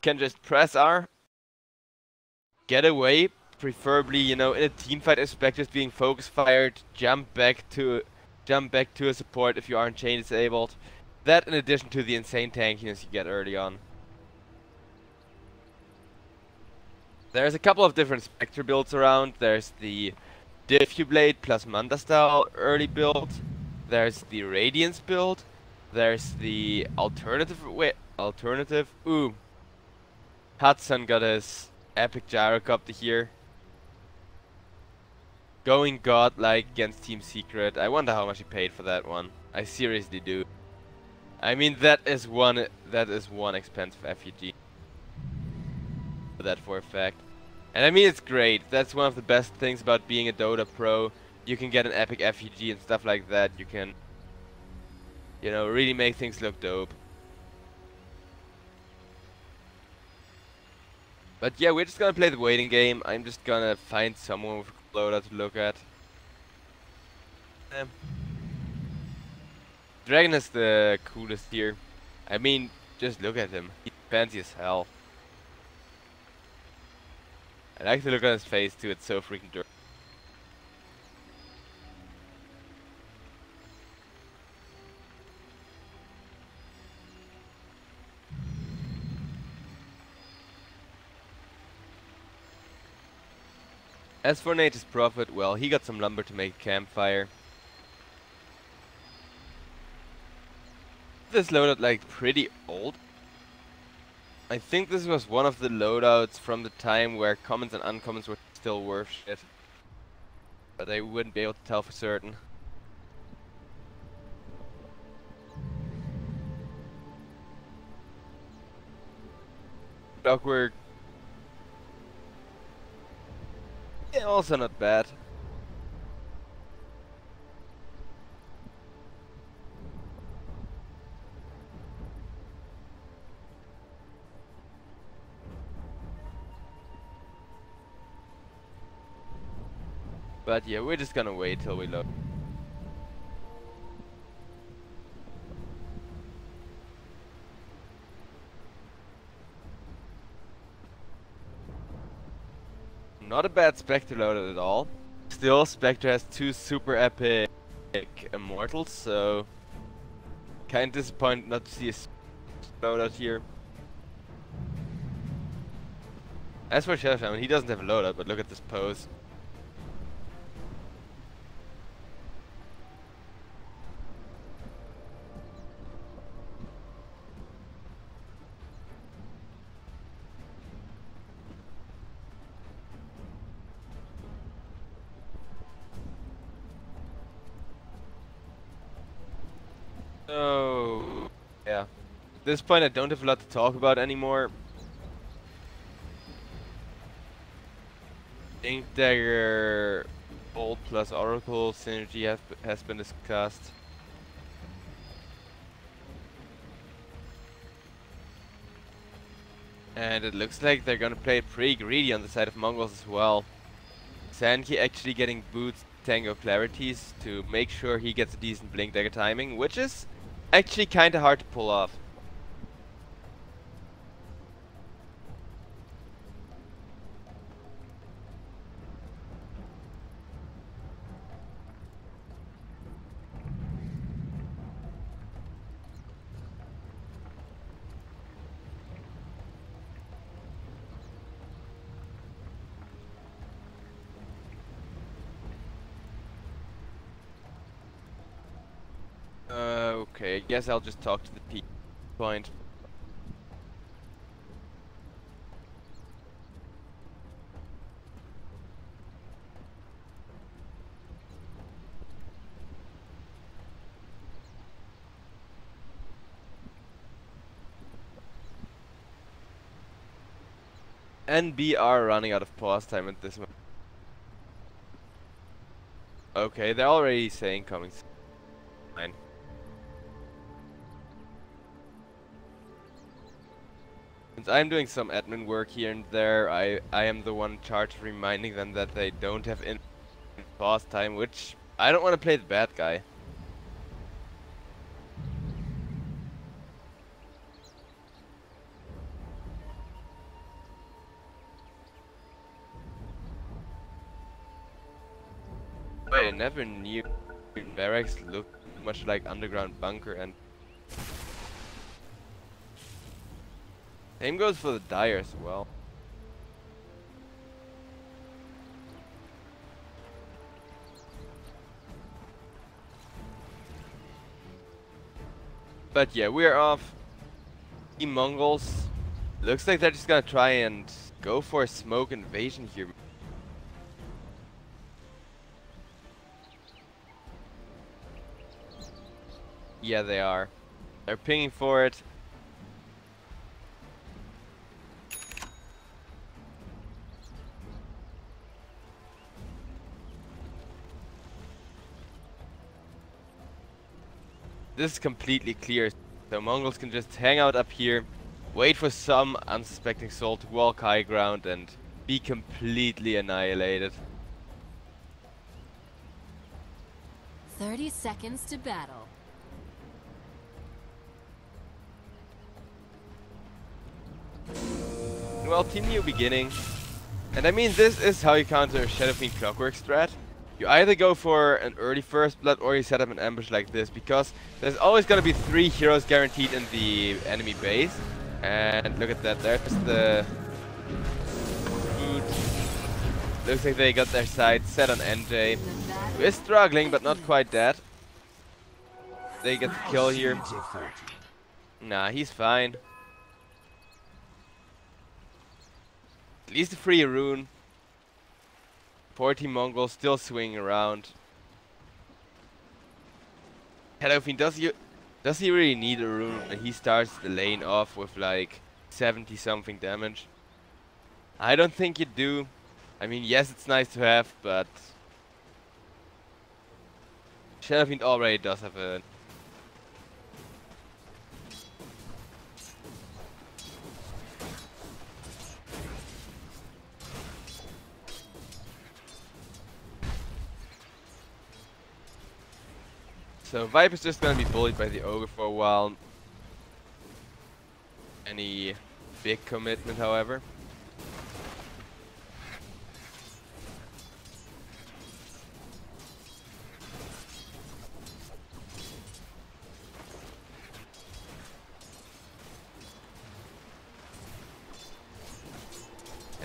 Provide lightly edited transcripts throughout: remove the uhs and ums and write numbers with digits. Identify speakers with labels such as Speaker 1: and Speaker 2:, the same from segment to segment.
Speaker 1: can just press R, get away, preferably, you know, in a team fight aspect, just being focus fired, jump back to a support if you aren't chain disabled. That in addition to the insane tankiness you get early on. There's a couple of different Spectre builds around. There's the Diffublade plus Manta style early build. There's the Radiance build. There's the alternative. Ooh. Hudson got his epic Gyrocopter here. Going godlike against Team Secret. I wonder how much he paid for that one. I seriously do. I mean, that is one expensive FUG. That for a fact. And I mean, it's great. That's one of the best things about being a Dota pro. You can get an epic FUG and stuff like that. You can, you know, really make things look dope. But yeah, we're just gonna play the waiting game. I'm just gonna find someone with a loadout to look at. Dragon is the coolest here. I mean, just look at him. He's fancy as hell. I like to look at his face too, it's so freaking dirty. As for Nature's Prophet, well, he got some lumber to make a campfire. This loadout like pretty old. I think this was one of the loadouts from the time where commons and uncommons were still worth shit. But I wouldn't be able to tell for certain. Awkward. Yeah, also not bad. But yeah, we're just gonna wait till we load. Not a bad Spectre loadout at all. Still, Spectre has 2 super epic Immortals, so kinda disappointed not to see a loadout here. As for Shellshock, I mean, he doesn't have a loadout, but look at this pose. Oh, yeah. At this point, I don't have a lot to talk about anymore. I think their Bolt plus Oracle synergy has been discussed. And it looks like they're gonna play pretty greedy on the side of Mongolz as well. Sanki actually getting boots Tango Clarities to make sure he gets a decent Blink Dagger timing, which is actually kinda hard to pull off. Okay, I guess I'll just talk to the P point. NBR running out of pause time at this moment. Okay, they're already saying coming soon. Fine. Since I'm doing some admin work here and there, I am the one in charge of reminding them that they don't have in pause time, which I don't want to play the bad guy. I never knew barracks looked much like underground bunker, and same goes for the Dire as well. But yeah, we're off. Team Mongolz. Looks like they're just gonna try and go for a smoke invasion here. Yeah, they are. They're pinging for it. This is completely clear, so Mongols can just hang out up here, wait for some unsuspecting soul to walk high ground and be completely annihilated.
Speaker 2: 30 seconds to battle.
Speaker 1: Well, team new beginning. And I mean, this is how you counter a Shadow Fiend Clockwork strat. You either go for an early first blood or you set up an ambush like this, because there's always gonna be 3 heroes guaranteed in the enemy base. And look at that, there's the food. Looks like they got their sights set on NJ. Who is struggling, but not quite dead. They get the kill here. Nah, he's fine. At least a free rune. 40 Mongols still swinging around. Shadow Fiend, does he really need a rune? And he starts the lane off with like 70 something damage. I don't think you do. I mean, yes, it's nice to have, but Shadow Fiend already does have a... So Viper's just gonna be bullied by the Ogre for a while. Any big commitment, however.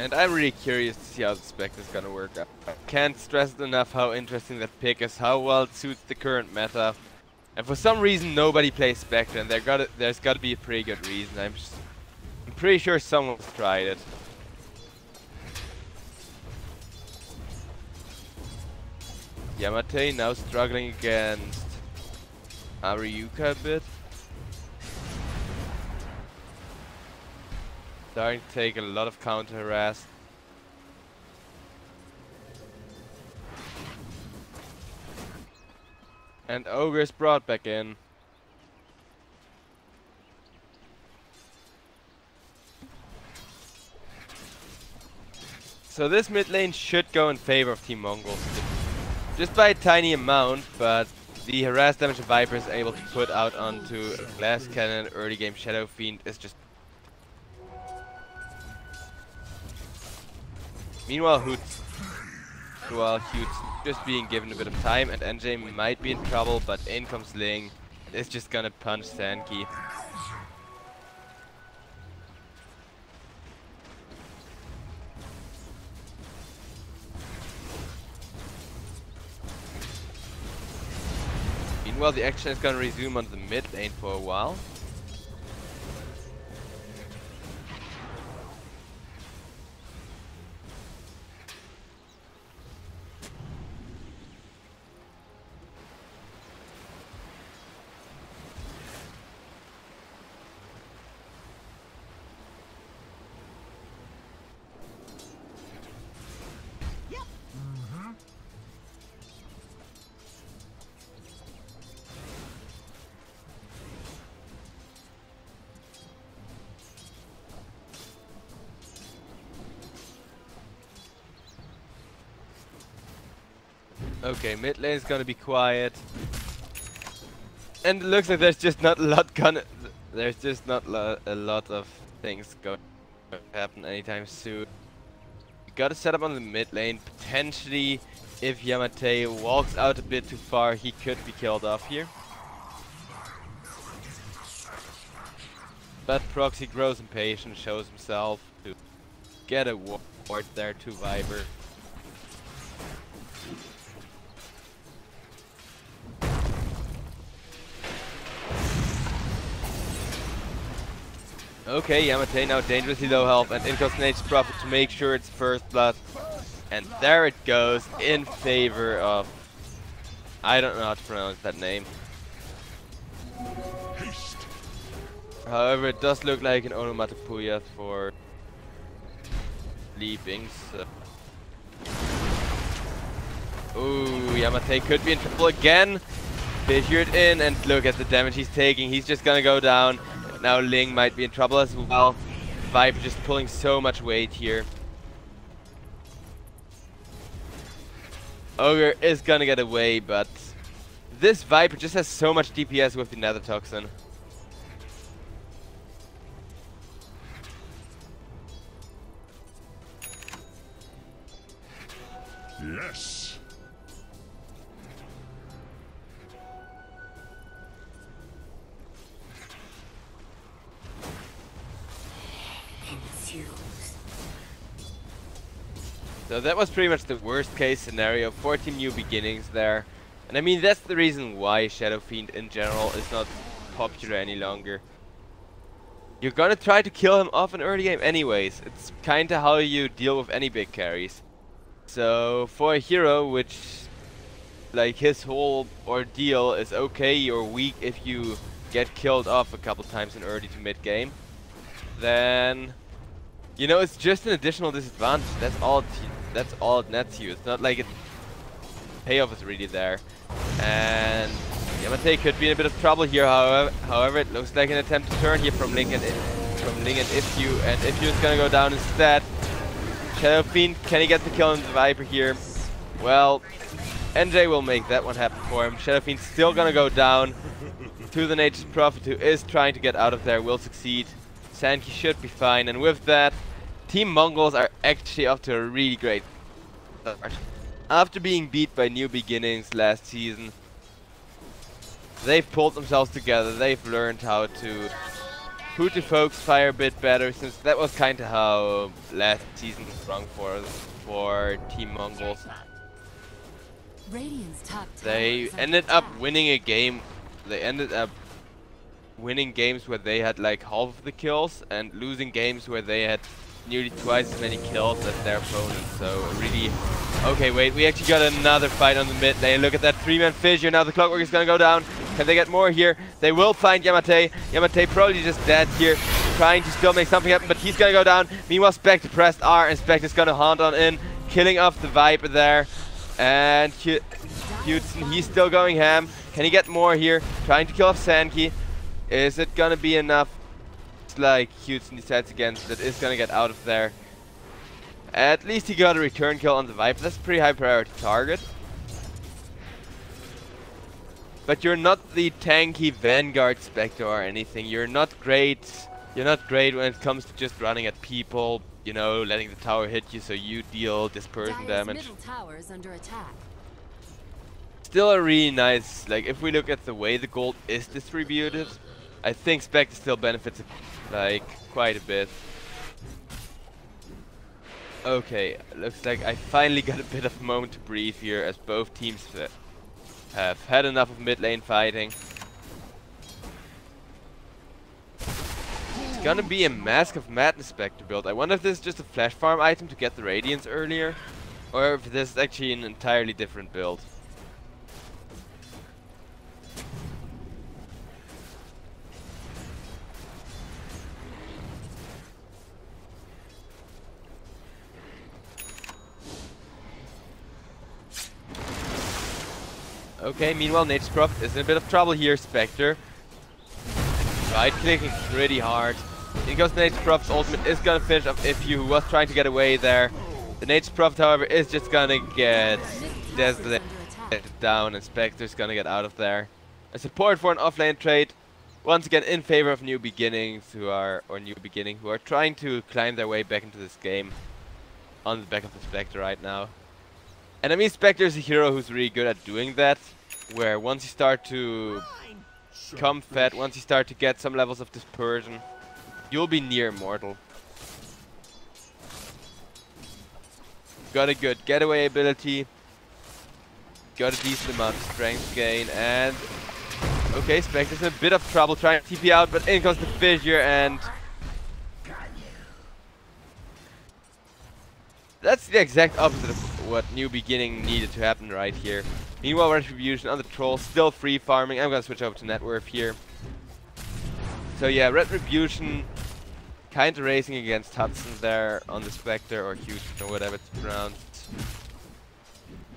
Speaker 1: And I'm really curious to see how the spec is gonna work out. Can't stress it enough how interesting that pick is, how well it suits the current meta. And for some reason nobody plays Spectre, and there's gotta be a pretty good reason. I'm pretty sure someone's tried it. Yamate now struggling against Aryuka a bit. Starting to take a lot of counter harass. And Ogre is brought back in. So this mid lane should go in favor of Team Mongolz. Just by a tiny amount, but the harass damage the Viper is able to put out onto a Glass Cannon early game Shadow Fiend is just... Meanwhile, Hoot's just being given a bit of time, and NJ might be in trouble, but in comes Ling. It's just gonna punch Sankey. Meanwhile, the action is gonna resume on the mid lane for a while. Okay, mid lane is gonna be quiet, and it looks like there's just not a lot a lot of things going to happen anytime soon. Got to set up on the mid lane. Potentially, if Yamate walks out a bit too far, he could be killed off here. But Proxy grows impatient, shows himself to get a ward there to Viper. Okay, Yamate now dangerously low health, and in goes Nature's Prophet to make sure it's first blood. And there it goes, in favor of... I don't know how to pronounce that name. However, it does look like an onomatopoeia for leaping, so... Ooh, Yamate could be in trouble again. Fissured in, and look at the damage he's taking. He's just gonna go down. Now Ling might be in trouble as well. Viper just pulling so much weight here. Ogre is gonna get away, but this Viper just has so much DPS with the Nether Toxin.
Speaker 3: Yes.
Speaker 1: So that was pretty much the worst case scenario, 14 new beginnings there. And I mean, that's the reason why Shadow Fiend in general is not popular any longer. You're gonna try to kill him off in early game anyways. It's kinda how you deal with any big carries. So for a hero which, like, his whole ordeal is okay, you're weak if you get killed off a couple times in early to mid game, then, you know, it's just an additional disadvantage. That's all it nets you. It's not like payoff is really there. And Yamate could be in a bit of trouble here. However, it looks like an attempt to turn here from Ling and Ifyu, and Ifyu is gonna go down instead. Shadow Fiend, can he get the kill on the Viper here? Well, NJ will make that one happen for him. Shadow Fiend's still gonna go down to the Nature's Prophet, who is trying to get out of there, will succeed. Sanki should be fine, and with that, Team Mongolz are actually off to a really great start. After being beat by New Beginnings last season, they've pulled themselves together. They've learned how to put the focus fire a bit better, since that was kind of how last season was run for Team Mongolz. They ended up winning a game. They ended up winning games where they had like half of the kills, and losing games where they had nearly twice as many kills as their opponents. So really, okay, wait, we actually got another fight on the mid lane. Look at that 3-man fissure. Now the Clockwork is gonna go down. Can they get more here? They will find Yamate. Yamate probably just dead here, trying to still make something happen, but he's gonna go down. Meanwhile, Spectre pressed R, and Spectre's gonna haunt on in, killing off the Viper there. And Hudson, he's still going ham. Can he get more here? Trying to kill off Sanki. Is it gonna be enough? It's like Hudson decides against it, is gonna get out of there. At least he got a return kill on the Viper. That's a pretty high priority target. But you're not the tanky Vanguard Spectre or anything. You're not great. You're not great when it comes to just running at people, you know, letting the tower hit you so you deal dispersion damage.
Speaker 2: Middle tower is under attack.
Speaker 1: Still a really nice, like, if we look at the way the gold is distributed, I think Spectre still benefits, like, quite a bit. Okay, looks like I finally got a bit of a moment to breathe here, as both teams have had enough of mid lane fighting. It's gonna be a Mask of Madness Spectre build. I wonder if this is just a flash farm item to get the Radiance earlier, or if this is actually an entirely different build. Okay, meanwhile, Nature's Prophet is in a bit of trouble here. Spectre right-clicking pretty hard. In goes Nature's Prophet's ultimate, is gonna finish off Ifyu, who was trying to get away there. The Nature's Prophet, however, is just gonna get Desolate down, and Spectre's gonna get out of there. A support for an offlane trade, once again in favor of New Beginnings, who are trying to climb their way back into this game. on the back of the Spectre right now. And I mean, Spectre is a hero who's really good at doing that, where once you start to come fat, once you start to get some levels of dispersion, you'll be near immortal. Got a good getaway ability, got a decent amount of strength gain, and okay, Spectre's in a bit of trouble trying to TP out, but in comes the Fissure, and that's the exact opposite of what New Beginning needed to happen right here. Meanwhile, Retribution on the Troll, still free farming. I'm gonna switch over to Net Worth here. So yeah, Retribution kinda racing against Hudson there on the Spectre, or Houston, or whatever it's pronounced.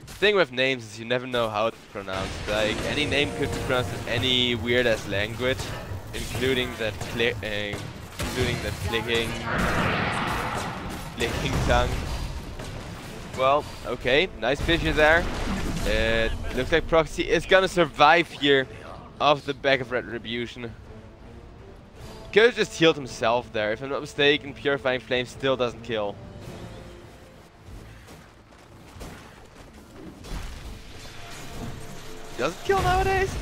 Speaker 1: The thing with names is you never know how it's pronounced. Like, any name could be pronounced in any weird ass language, including that clicking tongue. Well, okay, nice Fissure there. It looks like Proxy is gonna survive here off the back of Retribution. Could have just healed himself there. If I'm not mistaken, Purifying Flame still doesn't kill. Does it kill nowadays?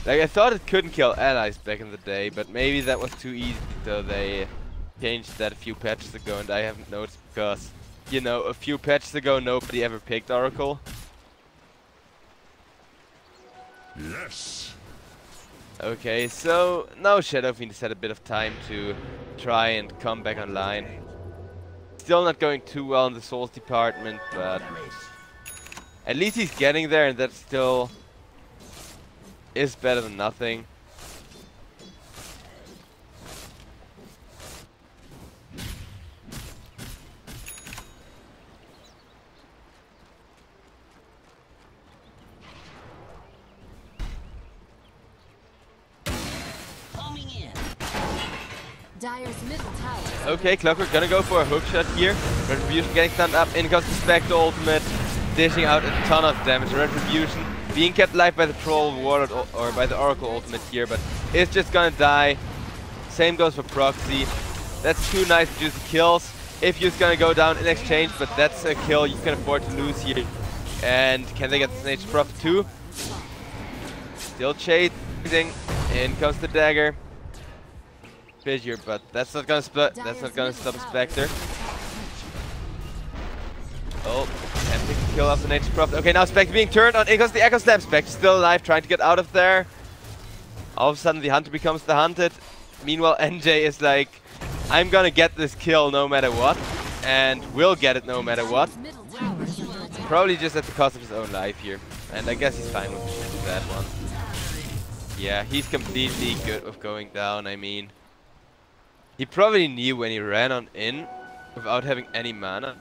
Speaker 1: Like, I thought it couldn't kill allies back in the day, but maybe that was too easy, so they changed that a few patches ago, and I haven't noticed because, you know, a few patches ago nobody ever picked Oracle.
Speaker 3: Yes.
Speaker 1: Okay, so now Shadow Fiend has had a bit of time to try and come back online. Still not going too well in the Souls department, but at least he's getting there, and that still is better than nothing.
Speaker 2: Dire's middle tower.
Speaker 1: Okay, Clockwork gonna go for a hook shot here. Retribution getting stunned up. In comes the Spectre ultimate, dishing out a ton of damage. Retribution being kept alive by the Troll Warlord or by the Oracle ultimate here, but it's just gonna die. Same goes for Proxy. That's two nice juicy kills. If you're gonna go down in exchange, but that's a kill you can afford to lose here. And can they get the Snake Prop too? Still chasing. In comes the dagger. Fissure, but that's not gonna stop a Spectre. Oh, epic kill off the Nature Prophet. Okay, now Spectre being turned on. In comes the Echo Slam. Spectre still alive, trying to get out of there. All of a sudden, the hunter becomes the hunted. Meanwhile, NJ is like, I'm gonna get this kill no matter what, and will get it no matter what. Probably just at the cost of his own life here, and I guess he's fine with that one. Yeah, he's completely good with going down. I mean, he probably knew when he ran on in without having any mana.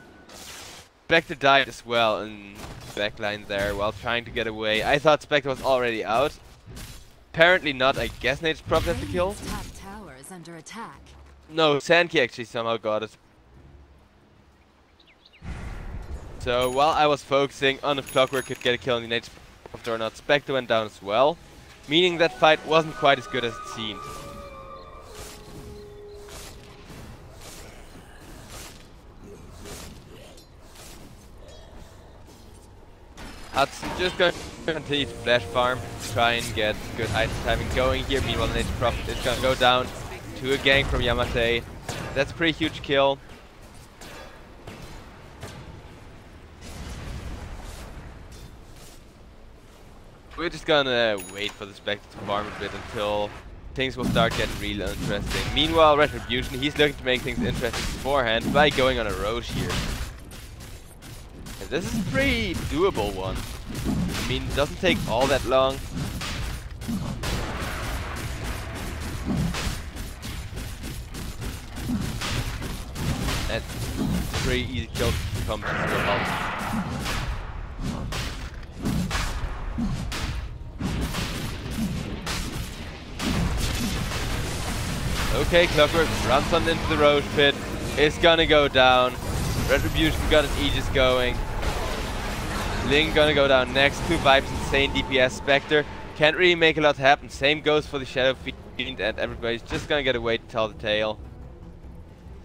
Speaker 1: Spectre died as well in the backline there while trying to get away. I thought Spectre was already out. Apparently not. I guess Nate's probably had the kill.
Speaker 2: Top tower is under attack.
Speaker 1: No, Sankey actually somehow got it. So while I was focusing on if Clockwork could get a kill on the Nate's Prophet or not, Spectre went down as well. Meaning that fight wasn't quite as good as it seemed. Hudson just going to continue to flash farm, try and get good item timing going here. Meanwhile, the Nature Prophet is going to go down to a gank from Yamate. That's a pretty huge kill. We're just gonna wait for the Spectre to farm a bit until things will start getting real interesting. Meanwhile, Retribution, he's looking to make things interesting beforehand by going on a Roche here. And this is a pretty doable one. I mean, it doesn't take all that long. That's a pretty easy kill to come to help. Okay, Clockwork runs on into the Roche pit. It's gonna go down. Retribution got an Aegis going. Ling gonna go down next. 2 Vibes, insane DPS. Spectre can't really make a lot happen. Same goes for the Shadow Fiend, and everybody's just gonna get away to tell the tale.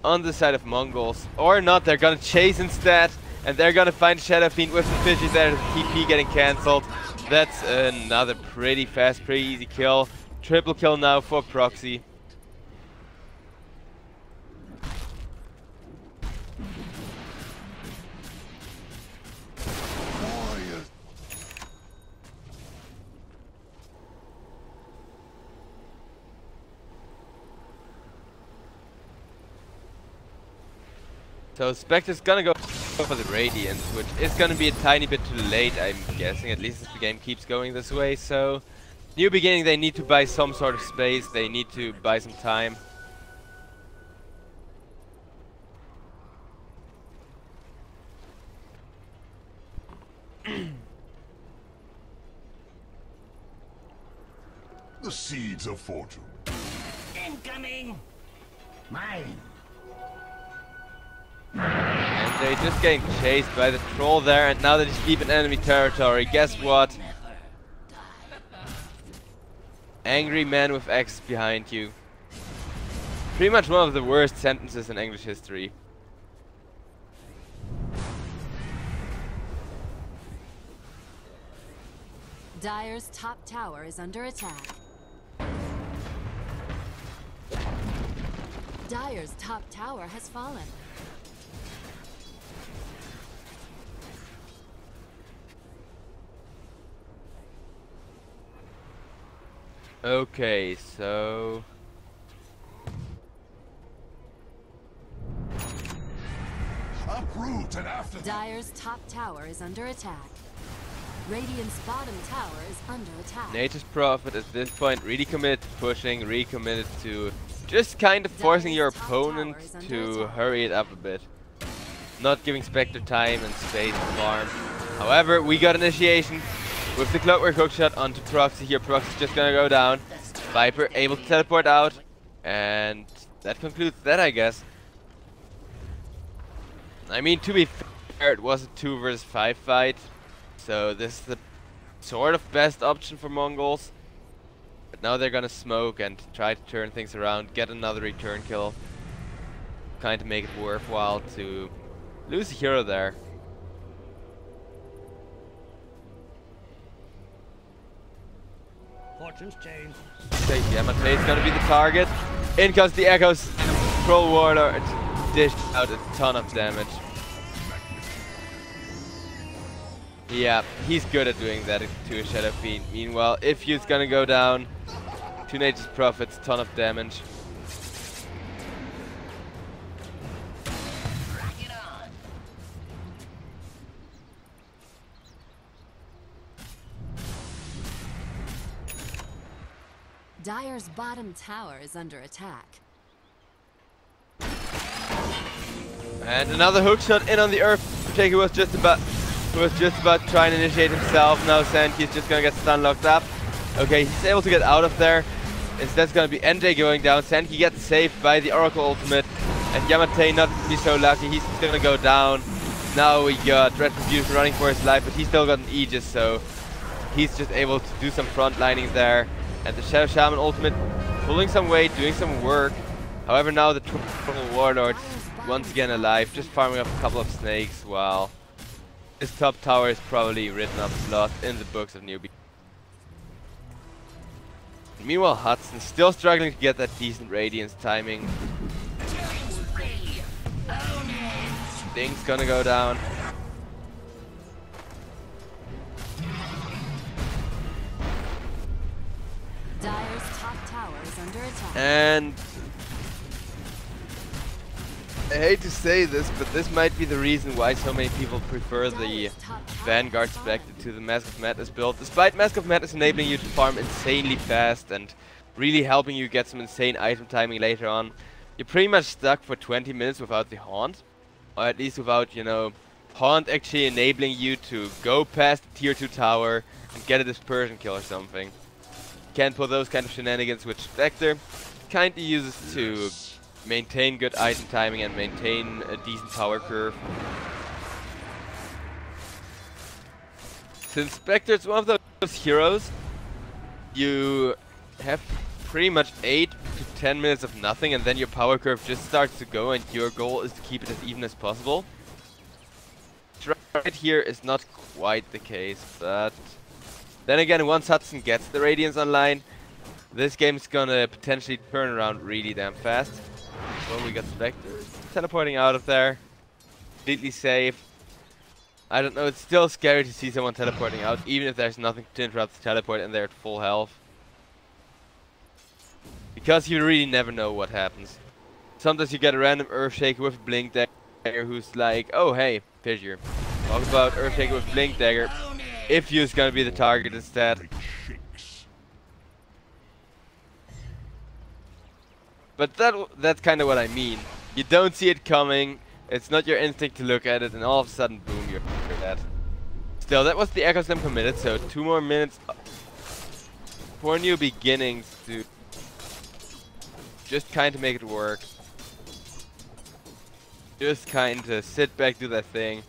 Speaker 1: on the side of Mongolz. Or not, they're gonna chase instead. And they're gonna find Shadow Fiend with the fishy there, TP getting cancelled. That's another pretty fast, pretty easy kill. Triple kill now for Proxy. So Spectre's gonna go for the Radiance, which is gonna be a tiny bit too late, I'm guessing, at least if the game keeps going this way. So, new beginning, they need to buy some sort of space, they need to buy some time.
Speaker 3: The seeds of fortune.
Speaker 4: Incoming! Mine!
Speaker 1: And they're just getting chased by the troll there, and now they're just deep in enemy territory. Guess what? Angry man with X behind you. Pretty much one of the worst sentences in English history.
Speaker 2: Dire's top tower is under attack. Dire's top tower has fallen.
Speaker 1: Okay, so...
Speaker 3: Uproot and after that.
Speaker 2: Dire's top tower is under attack. Radiant's bottom tower is under attack.
Speaker 1: Nature's Prophet at this point really committed to pushing, recommitted to just kind of forcing your opponent to hurry it up a bit. Not giving Spectre time and space to farm. However, we got initiation with the Clockwork Hookshot onto Proxy here. Proxy's just gonna go down. Viper able to teleport out. And that concludes that, I guess. I mean, to be fair, it was a 2 versus 5 fight. So this is the sort of best option for Mongolz. But now they're gonna smoke and try to turn things around, get another return kill. Kind of make it worthwhile to lose a hero there.
Speaker 4: Fortunes change.
Speaker 1: Okay, Yamate is gonna be the target. In comes the Echoes. Troll Warlord dished out a ton of damage. Yeah, he's good at doing that to a Shadow Fiend. Meanwhile, Ifyu's gonna go down. 2 Nature's Prophets, ton of damage.
Speaker 4: Rock it on.
Speaker 2: Dire's bottom tower is under attack.
Speaker 1: And another hookshot in on the Earth. Taker was just about to try and initiate himself. Now Sanki's just gonna get stun locked up. Okay, he's able to get out of there. Instead's gonna be NJ going down. Sanki gets saved by the Oracle ultimate. And Yamate not to be so lucky, he's just gonna go down. Now we got Retribution running for his life, but he's still got an Aegis, so he's just able to do some frontlining there. And the Shadow Shaman ultimate pulling some weight, doing some work. However, now the Troll Warlord once again alive, just farming up a couple of snakes while his top tower is probably written up lost in the books of newbie. Meanwhile, Hudson's still struggling to get that decent Radiance timing. Sting's gonna go down.
Speaker 2: Dire's top tower is under attack.
Speaker 1: And I hate to say this, but this might be the reason why so many people prefer the Vanguard Spectre to the Mask of Madness build. Despite Mask of Madness enabling you to farm insanely fast and really helping you get some insane item timing later on, you're pretty much stuck for 20 minutes without the Haunt. Or at least without, you know, Haunt actually enabling you to go past the tier 2 tower and get a dispersion kill or something. Can't pull those kind of shenanigans, which Spectre kinda uses to maintain good item timing and maintain a decent power curve. Since Spectre is one of those heroes, you have pretty much 8 to 10 minutes of nothing and then your power curve just starts to go and your goal is to keep it as even as possible. Right here is not quite the case, but then again, once Hudson gets the Radiance online, this game's gonna potentially turn around really damn fast. Well, we got Spectre teleporting out of there. Completely safe. I don't know, it's still scary to see someone teleporting out, even if there's nothing to interrupt the teleport and they're at full health. Because you really never know what happens. Sometimes you get a random Earthshaker with Blink Dagger who's like, oh hey, Fissure. Talk about Earthshaker with Blink Dagger. If you's gonna be the target instead. But that's kind of what I mean. You don't see it coming. It's not your instinct to look at it, and all of a sudden, boom, you're dead. Still, that was the Echo Slam committed, so 2 more minutes for new beginnings to just kind of make it work. Just kind of sit back, do that thing.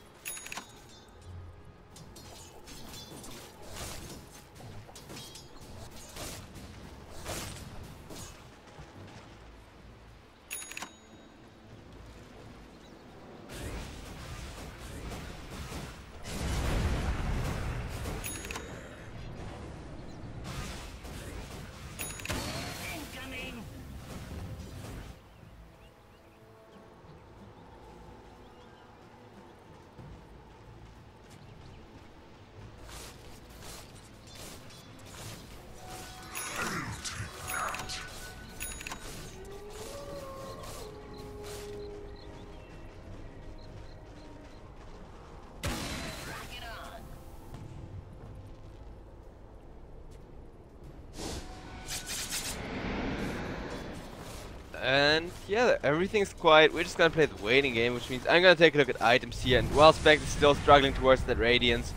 Speaker 1: And yeah, everything's quiet. We're just gonna play the waiting game, which means I'm gonna take a look at items here. And while Spectre is still struggling towards that Radiance,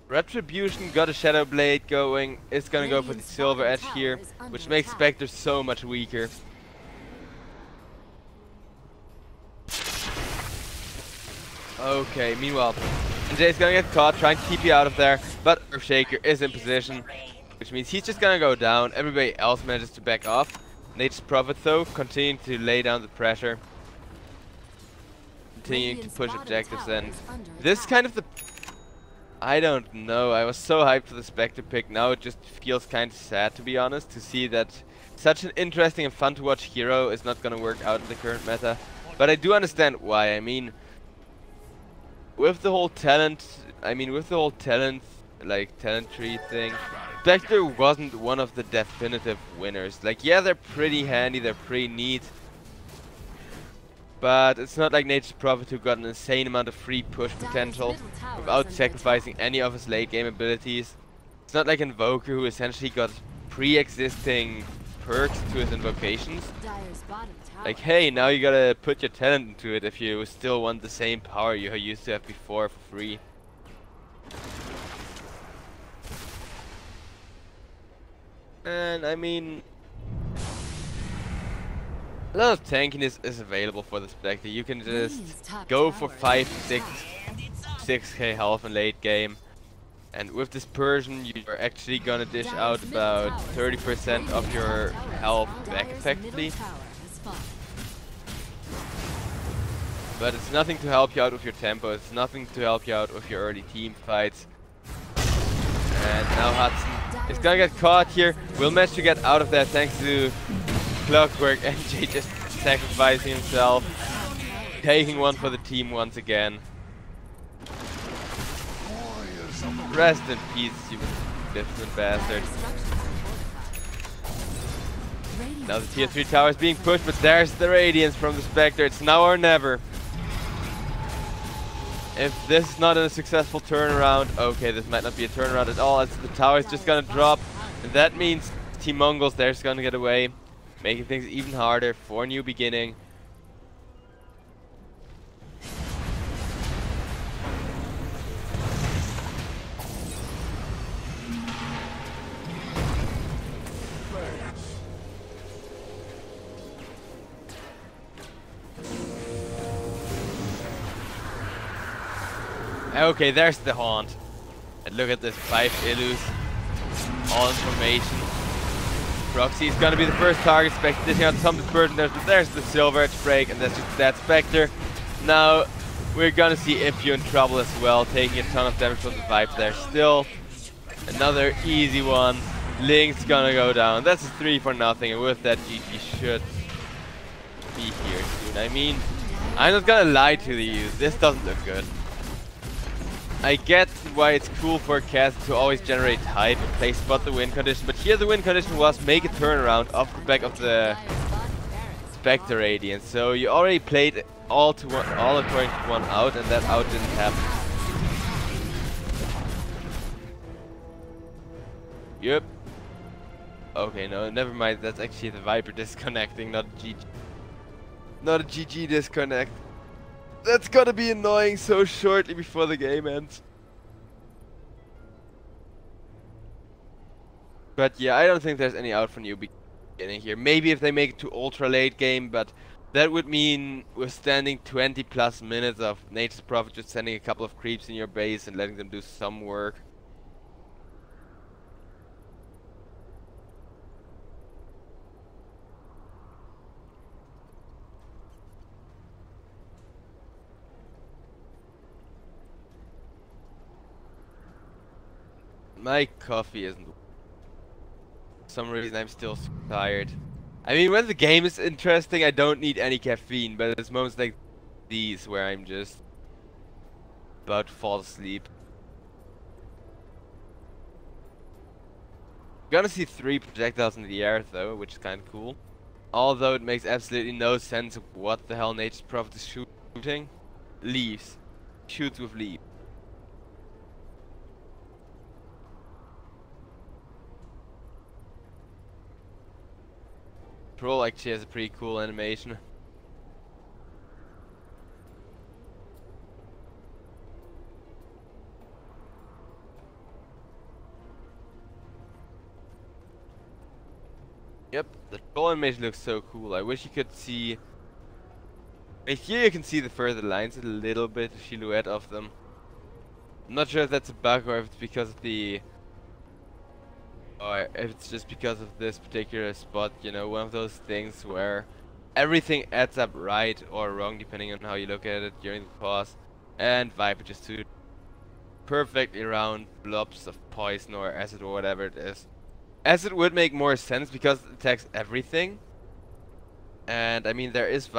Speaker 1: Retribution got a Shadow Blade going. It's gonna go for the Silver Edge here, which makes Spectre so much weaker. Okay, meanwhile, Jay's gonna get caught trying to keep you out of there, but Earthshaker is in position, which means he's just gonna go down. Everybody else manages to back off. Nature's Prophet though, continuing to lay down the pressure. Continuing to push objectives, and this kind of the... I don't know, I was so hyped for the Spectre pick, now it just feels kind of sad to be honest, to see that such an interesting and fun to watch hero is not gonna work out in the current meta. But I do understand why. I mean, with the whole talent, like talent tree thing, Spectre wasn't one of the definitive winners. Like, yeah, they're pretty handy, they're pretty neat, but it's not like Nature's Prophet who got an insane amount of free push potential without sacrificing any of his late game abilities. It's not like Invoker who essentially got pre-existing perks to his invocations. Like, hey, now you gotta put your talent into it if you still want the same power you used to have before for free. And I mean, a lot of tankiness is available for the Spectre. You can just go for 6k health in late game, and with Dispersion you're actually gonna dish out about 30% of your health back effectively. But it's nothing to help you out with your tempo, it's nothing to help you out with your early team fights. And now Hudson is gonna get caught here. Will manage to get out of there thanks to Clockwork. MJ just sacrificing himself, taking one for the team once again. Rest in peace, you magnificent bastard. Now the tier 3 tower is being pushed, but there's the Radiance from the Spectre. It's now or never. If this is not a successful turnaround, okay, this might not be a turnaround at all, as the tower is just gonna drop, and that means Team Mongolz there's gonna get away, making things even harder for a new beginning. Okay, there's the haunt. And look at this, 5 illus, all information. Proxy is gonna be the first target. Spectre dishing out some dispersion. There's the Silver Edge break, and that's just that Spectre. Now we're gonna see Impio in trouble as well, taking a ton of damage from the Vibe there. Still another easy one. Link's gonna go down. That's a 3-0, and with that, GG should be here soon. I mean, I'm not gonna lie to you. This doesn't look good. I get why it's cool for a cast to always generate hype and play spot the win condition, but here the win condition was make a turnaround off the back of the Spectre Radiant. So you already played all according to one out, and that out didn't happen. Yep. Okay, no, never mind. That's actually the Viper disconnecting, not a GG. Not a GG disconnect. That's gonna be annoying so shortly before the game ends. But yeah, I don't think there's any out for new beginning here. Maybe if they make it to ultra late game, but that would mean withstanding 20+ minutes of Nature's Prophet just sending a couple of creeps in your base and letting them do some work. My coffee isn't. For some reason I'm still tired. I mean, when the game is interesting, I don't need any caffeine, but there's moments like these where I'm just about to fall asleep. Gonna see 3 projectiles in the air though, which is kinda cool. Although it makes absolutely no sense of what the hell Nature's Prophet is shooting. Leaves. Shoots with leaves. Troll actually has a pretty cool animation. Yep, the troll animation looks so cool. I wish you could see. Right here you can see the further lines a little bit, the silhouette of them. I'm not sure if that's a bug or if it's because of the. Or if it's just because of this particular spot, you know, one of those things where everything adds up right or wrong depending on how you look at it during the pause. And Viper just two perfectly round blobs of poison or acid or whatever it is. Acid would make more sense because it attacks everything. And I mean there is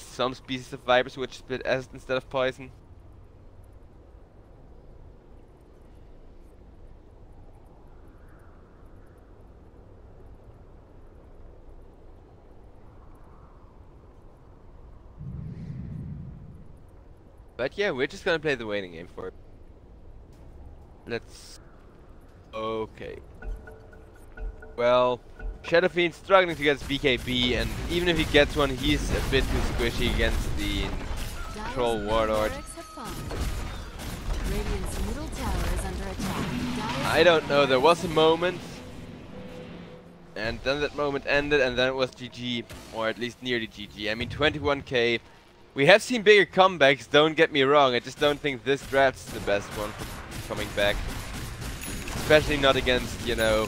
Speaker 1: some species of Vipers which spit acid instead of poison. But yeah, we're just gonna play the waiting game for it. Let's... Okay. Well, Shadow Fiend's struggling to get his BKB, and even if he gets one, he's a bit too squishy against the Troll Warlord. I don't know, there was a moment, and then that moment ended, and then it was GG, or at least nearly GG. I mean, 21k. We have seen bigger comebacks, don't get me wrong, I just don't think this draft's the best one for coming back. Especially not against, you know,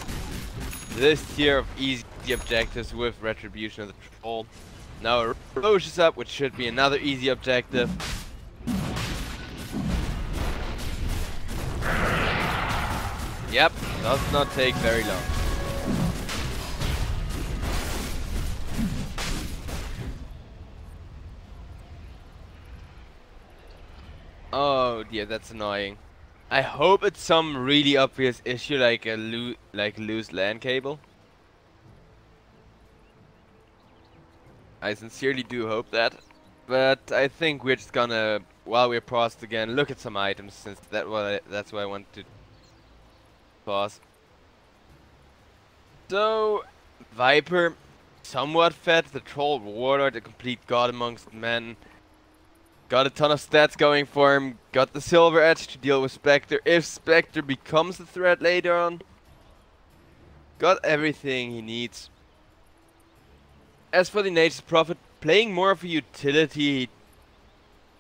Speaker 1: this tier of easy objectives with Retribution of the Troll. Now Roche is up, which should be another easy objective. Yep, does not take very long. Oh dear, that's annoying. I hope it's some really obvious issue like a loose LAN cable. I sincerely do hope that. But I think we're just gonna, while we're paused again, look at some items since that's why I want to pause. So, Viper, somewhat fed, the Troll Warlord, a complete god amongst men. Got a ton of stats going for him, got the Silver Edge to deal with Spectre if Spectre becomes a threat later on. Got everything he needs. As for the Nature's Prophet, playing more of a utility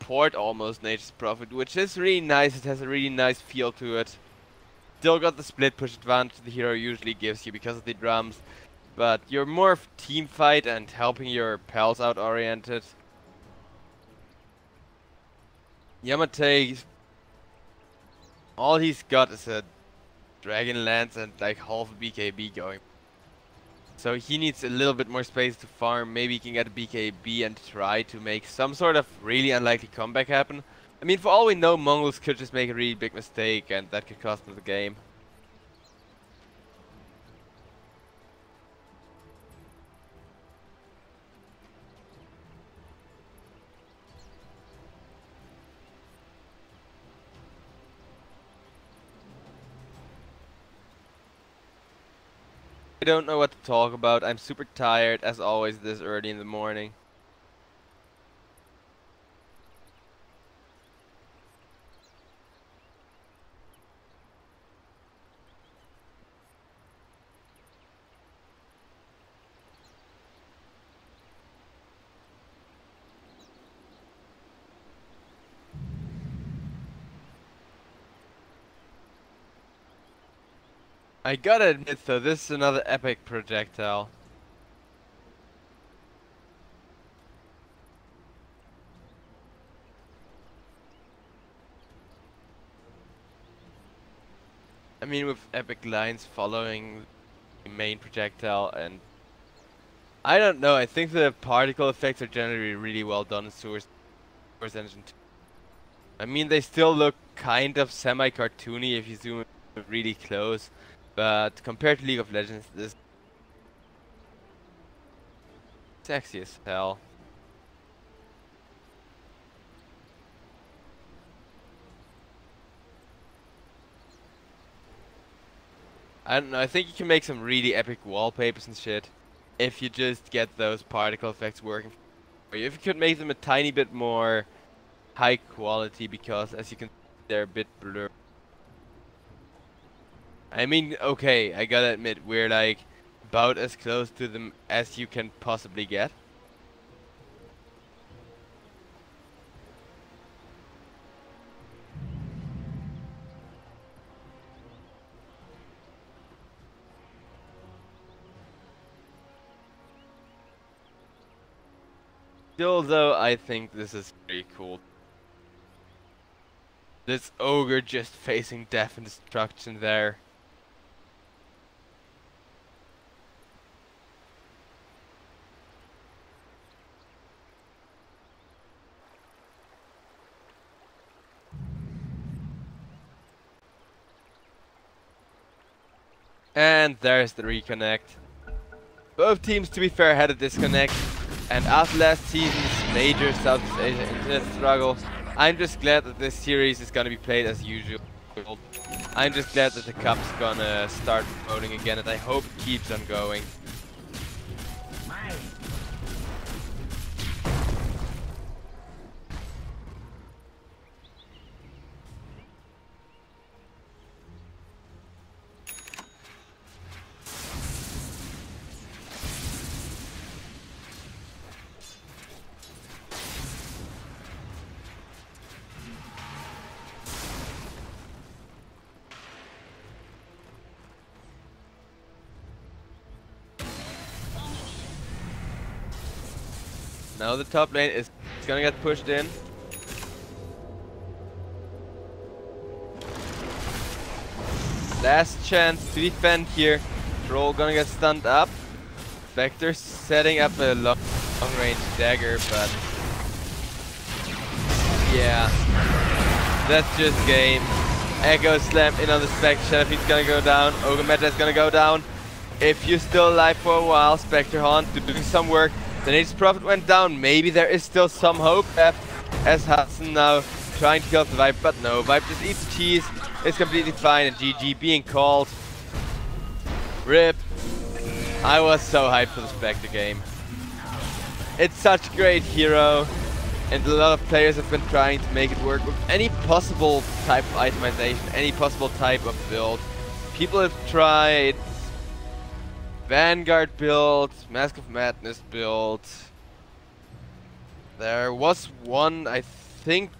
Speaker 1: port almost Nature's Prophet, which is really nice, it has a really nice feel to it. Still got the split push advantage the hero usually gives you because of the drums. but you're more of team fight and helping your pals out oriented. Yamate, all he's got is a Dragon Lance and like half a BKB going. So he needs a little bit more space to farm. Maybe he can get a BKB and try to make some sort of really unlikely comeback happen. I mean, for all we know, Mongolz could just make a really big mistake and that could cost him the game. I don't know what to talk about. I'm super tired, as always, this early in the morning. I gotta admit though, this is another epic projectile. I mean, with epic lines following the main projectile, and I don't know, I think the particle effects are generally really well done in Source Engine 2. I mean, they still look kind of semi-cartoony if you zoom really close. But compared to League of Legends, this is sexy as hell. I don't know, I think you can make some really epic wallpapers and shit if you just get those particle effects working for you. If you could make them a tiny bit more high quality, because as you can see, they're a bit blurred. I mean, okay, I gotta admit, we're like about as close to them as you can possibly get. Still though, I think this is pretty cool. This ogre just facing death and destruction there. And there's the reconnect. Both teams, to be fair, had a disconnect. And after last season's major Southeast Asia internet struggle, I'm just glad that this series is gonna be played as usual. I'm just glad that the cup's gonna start promoting again, and I hope it keeps on going. Now the top lane is gonna get pushed in. Last chance to defend here. Troll gonna get stunned up. Spectre setting up a long range dagger, but yeah, that's just game. Echo slam in on the Spectre. Shadowfiend's gonna go down. Ogre Meta is gonna go down. If you're still alive for a while, Spectre Haunt doing some work. The Nature's Prophet went down. Maybe there is still some hope as Hudson now trying to kill the Vibe, but no. Vibe just eats cheese. It's completely fine, and GG being called. RIP. I was so hyped for the Spectre game. It's such a great hero, and a lot of players have been trying to make it work with any possible type of itemization, any possible type of build. People have tried Vanguard build, Mask of Madness build. There was one, I think,